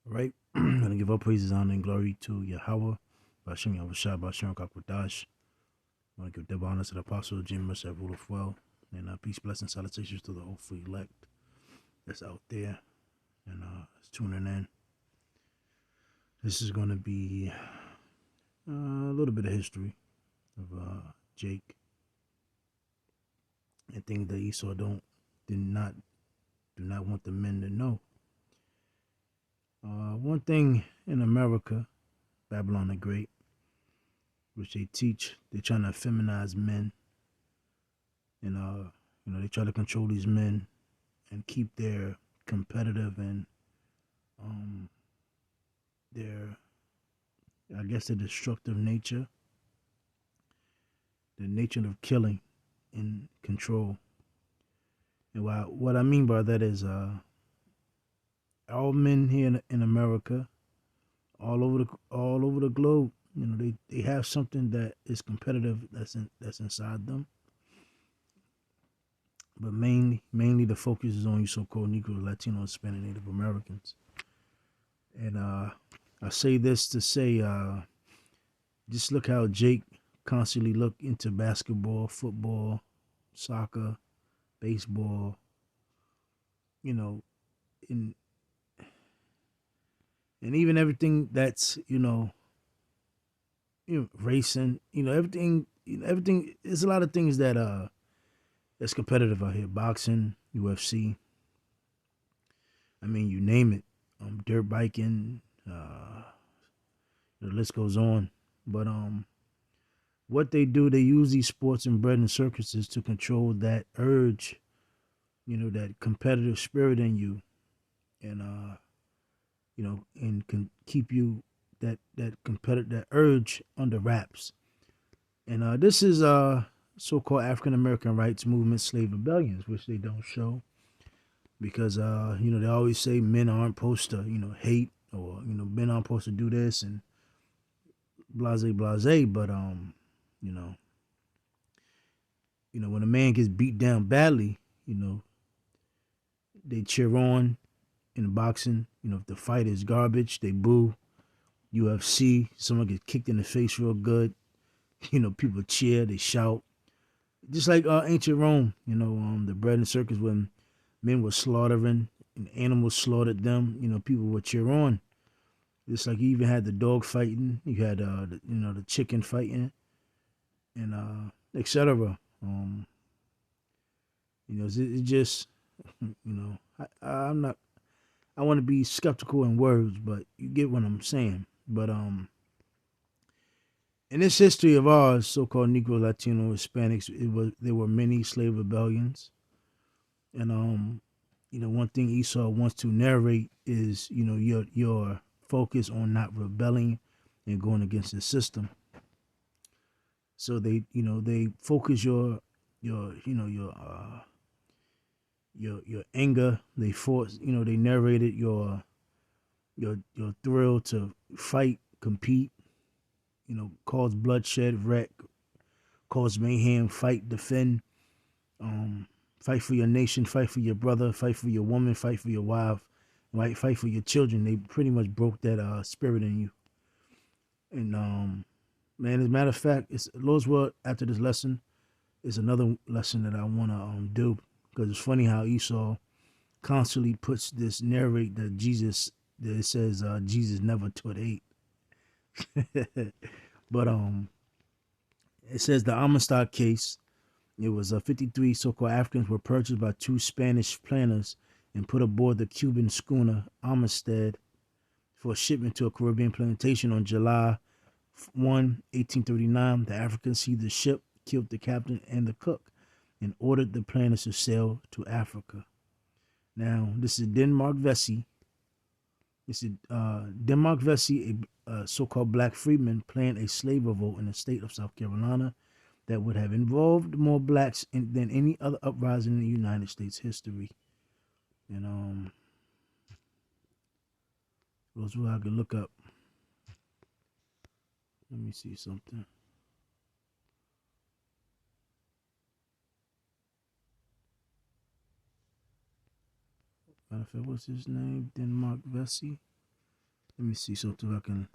All right. I'm going to give all praises, honor, and glory to Yahweh, Bashem Yahushua, Bashem Kakwadash. I want to give double honor to the apostle, Jim Mercer, ruleth well. And peace, blessing, salutations to the hopeful elect that's out there and is tuning in. This is going to be a little bit of history of Jake and things that Esau do not want the men to know. One thing in America, Babylon the Great, which they teach, they're trying to feminize men, and they try to control these men and keep their competitive and their, I guess, the destructive nature, the nature of killing, in control. And what I mean by that is, all men here in America, all over the globe, they have something that is competitive that's inside them. But mainly the focus is on you so-called Negro, Latino, Hispanic, Native Americans. And I say this to say, just look how Jake constantly look into basketball, football, soccer, baseball, and even everything that's racing, everything. There's a lot of things that's competitive out here. Boxing, UFC. I mean, you name it. Dirt biking. The list goes on. But what they do, they use these sports and bread and circuses to control that urge, that competitive spirit in you, and and can keep you that competitive, that urge under wraps. And this is so-called African American rights movement slave rebellions, which they don't show because they always say men aren't supposed to hate, or men aren't supposed to do this and blase blase. But when a man gets beat down badly, they cheer on. In boxing, if the fight is garbage, they boo. UFC, someone gets kicked in the face real good, people cheer, they shout. Just like ancient Rome, the bread and circus, when men were slaughtering and animals slaughtered them, people would cheer on. Just like you even had the dog fighting, you had the chicken fighting, and etc. It just I'm not. I want to be skeptical in words, but you get what I'm saying. But in this history of ours, so-called Negro, Latino, Hispanics, there were many slave rebellions, and one thing Esau wants to narrate is your focus on not rebelling and going against the system. So they focus your anger. They force they narrated your thrill to fight, compete, cause bloodshed, wreck, cause mayhem, fight, defend, fight for your nation, fight for your brother, fight for your woman, fight for your wife, right? Fight for your children. They pretty much broke that spirit in you. And man, as a matter of fact, it's Lord's word. After this lesson, is another lesson that I want to do, because it's funny how Esau constantly puts this narrate that it says Jesus never taught hate. But it says the Amistad case. It was 53 so-called Africans were purchased by two Spanish planters and put aboard the Cuban schooner Amistad for shipment to a Caribbean plantation on July 1, 1839. The Africans seized the ship, killed the captain and the cook, and ordered the planters to sail to Africa. Now, this is Denmark Vesey. This is Denmark Vesey, a so-called black freedman, planned a slave revolt in the state of South Carolina that would have involved more blacks than any other uprising in the United States history. And those who I could look up. Let me see something. Matter of fact, what's his name? Denmark Vesey. Let me see something I can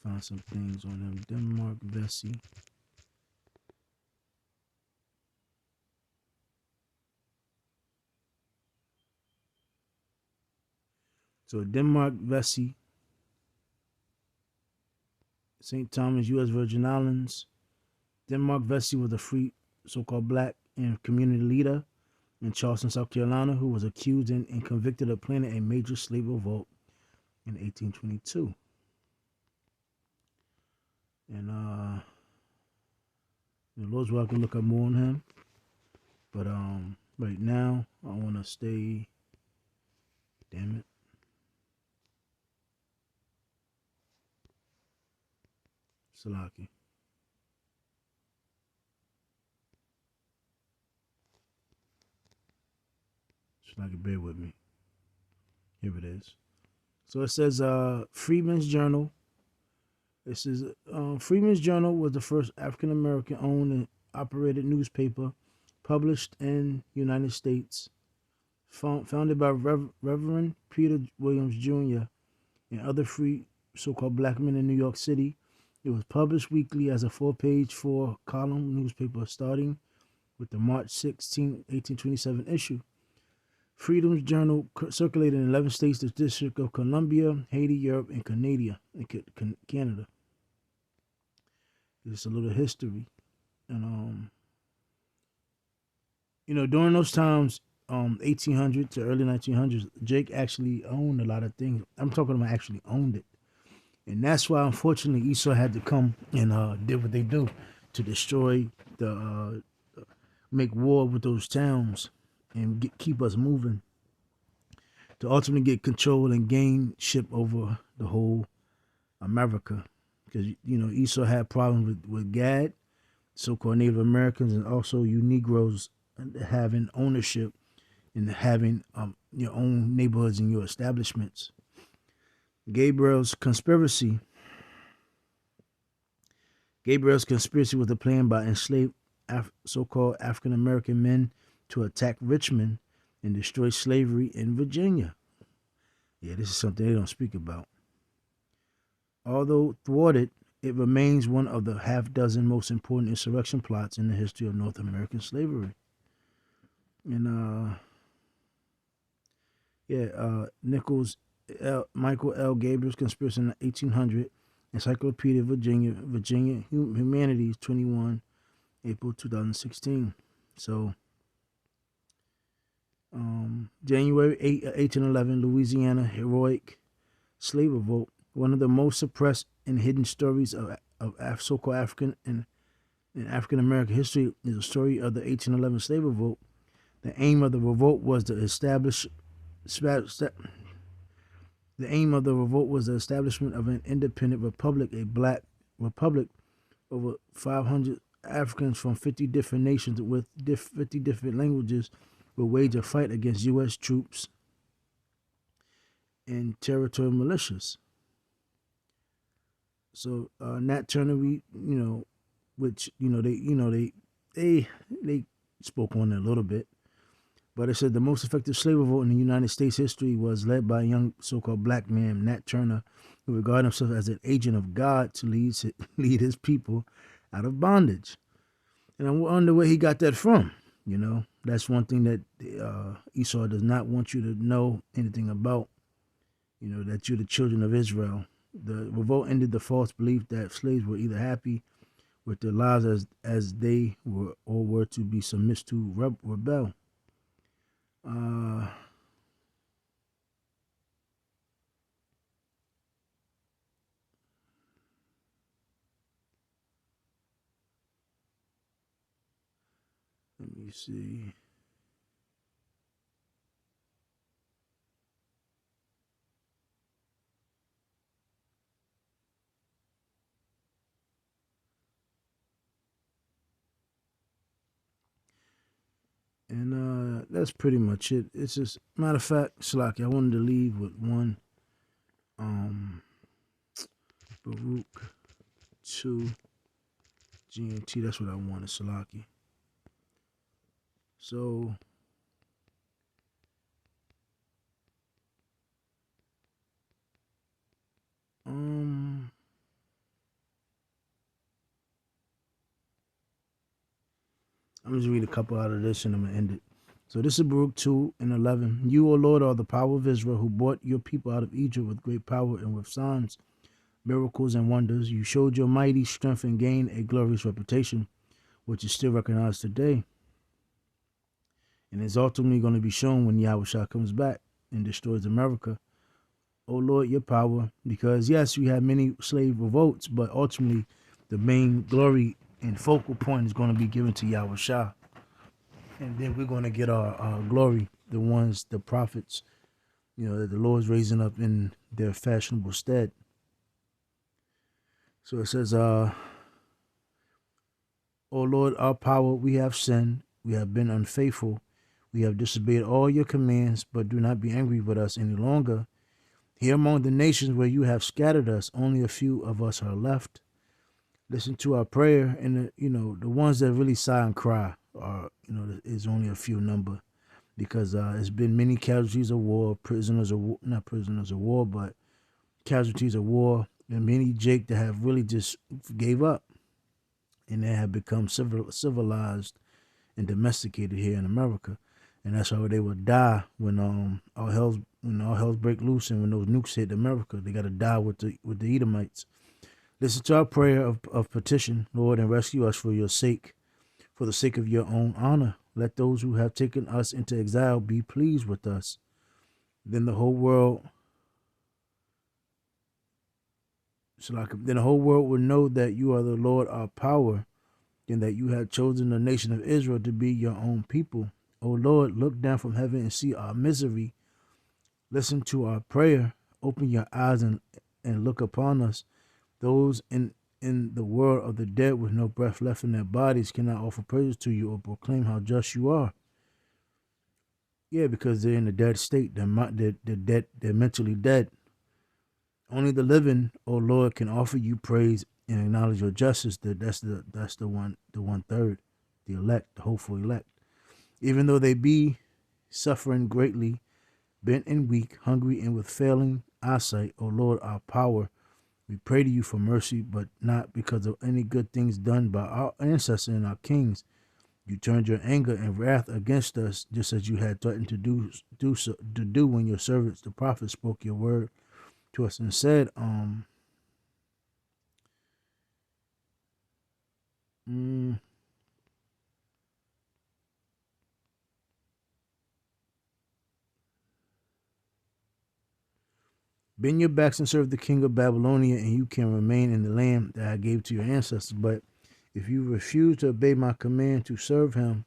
find some things on him. Denmark Vesey. So Denmark Vesey, St. Thomas, U.S. Virgin Islands. Denmark Vesey was a free so-called black and community leader in Charleston, South Carolina, who was accused and convicted of planning a major slave revolt in 1822. And the Lord's will I can look up more on him. But right now I wanna stay, damn it. Salaki. Salaki, bear with me. Here it is. So it says Freeman's Journal. It says Freeman's Journal was the first African American owned and operated newspaper published in United States. Founded by Reverend Peter Williams Jr. and other free so-called black men in New York City. It was published weekly as a 4-page, 4-column newspaper starting with the March 16, 1827 issue. Freedom's Journal circulated in 11 states, the District of Columbia, Haiti, Europe, and Canada. Just a little history. And, during those times, 1800 to early 1900s, Jake actually owned a lot of things. I'm talking about actually owned it. And that's why, unfortunately, Esau had to come and did what they do to destroy make war with those towns and keep us moving to ultimately get control and gain ship over the whole America. Because, Esau had problems with Gad, so-called Native Americans, and also you Negroes having ownership and having your own neighborhoods and your establishments. Gabriel's conspiracy was a plan by enslaved so-called African American men to attack Richmond and destroy slavery in Virginia. Yeah, this is something they don't speak about. Although thwarted, it remains one of the half-dozen most important insurrection plots in the history of North American slavery. And Michael L. Gabriel's Conspiracy in 1800, Encyclopedia Virginia Humanities 21, April 2016. So, January 8, 1811, Louisiana heroic slave revolt, one of the most suppressed and hidden stories of so-called African and African American history is the story of the 1811 slave revolt. The aim of the revolt was the establishment of an independent republic, a black republic. Over 500 Africans from 50 different nations with 50 different languages will wage a fight against U.S. troops and territorial militias. So Nat Turner, they spoke on it a little bit. But it said the most effective slave revolt in the United States history was led by a young so-called black man, Nat Turner, who regarded himself as an agent of God to lead his people out of bondage. And I wonder where he got that from. That's one thing that Esau does not want you to know anything about, that you're the children of Israel. The revolt ended the false belief that slaves were either happy with their lives as they were or were to be submitted to rebel. Let me see. And that's pretty much it. It's just, matter of fact, Slaki, I wanted to leave with one. Baruch 2 GMT. That's what I wanted, Salaki. So me just read a couple out of this and I'm going to end it. So this is Baruch 2 and 11. You, O Lord, are the power of Israel, who brought your people out of Egypt with great power and with signs, miracles, and wonders. You showed your mighty strength and gained a glorious reputation, which is still recognized today. And is ultimately going to be shown when Yahushua comes back and destroys America. O Lord, your power, because yes, we had many slave revolts, but ultimately the main glory and focal point is going to be given to Yahushua. And then we're going to get our glory, the prophets, that the Lord's raising up in their fashionable stead. So it says, O Lord, our power, we have sinned, we have been unfaithful, we have disobeyed all your commands, but do not be angry with us any longer. Here among the nations where you have scattered us, only a few of us are left. Listen to our prayer, and the ones that really sigh and cry are, is only a few number, because it's been many casualties of war, not prisoners of war, but casualties of war, and many Jake that have really just gave up, and they have become civilized and domesticated here in America, and that's how they will die when all hell's break loose, and when those nukes hit America, they got to die with the Edomites. Listen to our prayer of petition, Lord, and rescue us for your sake, for the sake of your own honor. Let those who have taken us into exile be pleased with us. Then the whole world will know that you are the Lord our power, and that you have chosen the nation of Israel to be your own people. O Lord, look down from heaven and see our misery. Listen to our prayer. Open your eyes and look upon us. Those in the world of the dead with no breath left in their bodies cannot offer praise to you or proclaim how just you are. Yeah, because they're in a dead state. They're dead. They're mentally dead. Only the living, O Lord, can offer you praise and acknowledge your justice. That's the one third, the elect, the hopeful elect. Even though they be suffering greatly, bent and weak, hungry and with failing eyesight, O Lord, our power, we pray to you for mercy, but not because of any good things done by our ancestors and our kings. You turned your anger and wrath against us, just as you had threatened to do when your servants, the prophets, spoke your word to us and said, bend your backs and serve the king of Babylonia, and you can remain in the land that I gave to your ancestors. But if you refuse to obey my command to serve him,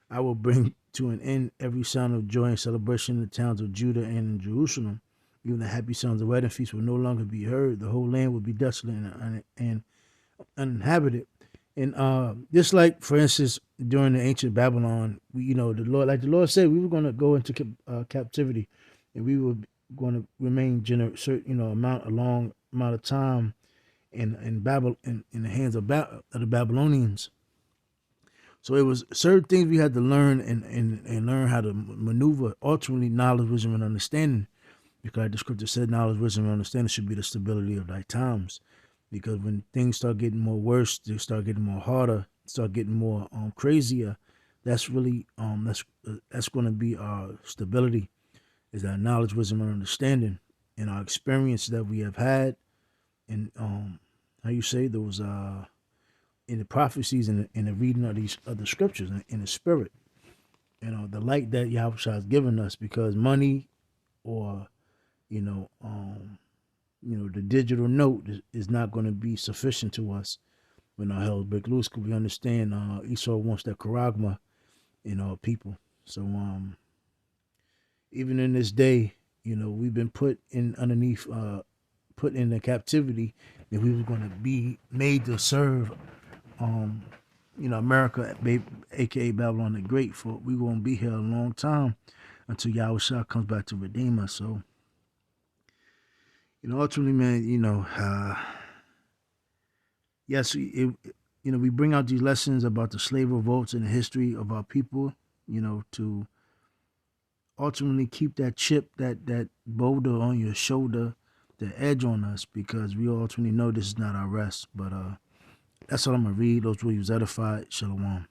I will bring to an end every sound of joy and celebration in the towns of Judah and in Jerusalem. Even the happy sounds of wedding feasts will no longer be heard. The whole land will be desolate and uninhabited. And just like, for instance, during the ancient Babylon, the Lord said, we were going to go into captivity, and we were going to remain a long amount of time in the hands of the Babylonians. So it was certain things we had to learn and learn how to maneuver. Ultimately, knowledge, wisdom, and understanding, because the scripture said knowledge, wisdom, and understanding should be the stability of thy times. Because when things start getting more worse, they start getting more harder, start getting more crazier. That's really that's going to be our stability, is our knowledge, wisdom, and understanding, and our experience that we have had, and how you say those in the prophecies and the reading of these other scriptures in the spirit, the light that Yahweh has given us. Because money or the digital note is not going to be sufficient to us when our hell break loose. Because we understand Esau wants that charagma in our people. So even in this day, we've been put in the captivity, and we were going to be made to serve America, aka Babylon the Great. For we won't be here a long time until Yahushua comes back to redeem us. So ultimately, man, yes, we bring out these lessons about the slave revolts and the history of our people, to ultimately keep that chip, that boulder on your shoulder, the edge on us, because we ultimately know this is not our rest. But that's all I'm going to read. Those who was edified. Shalom.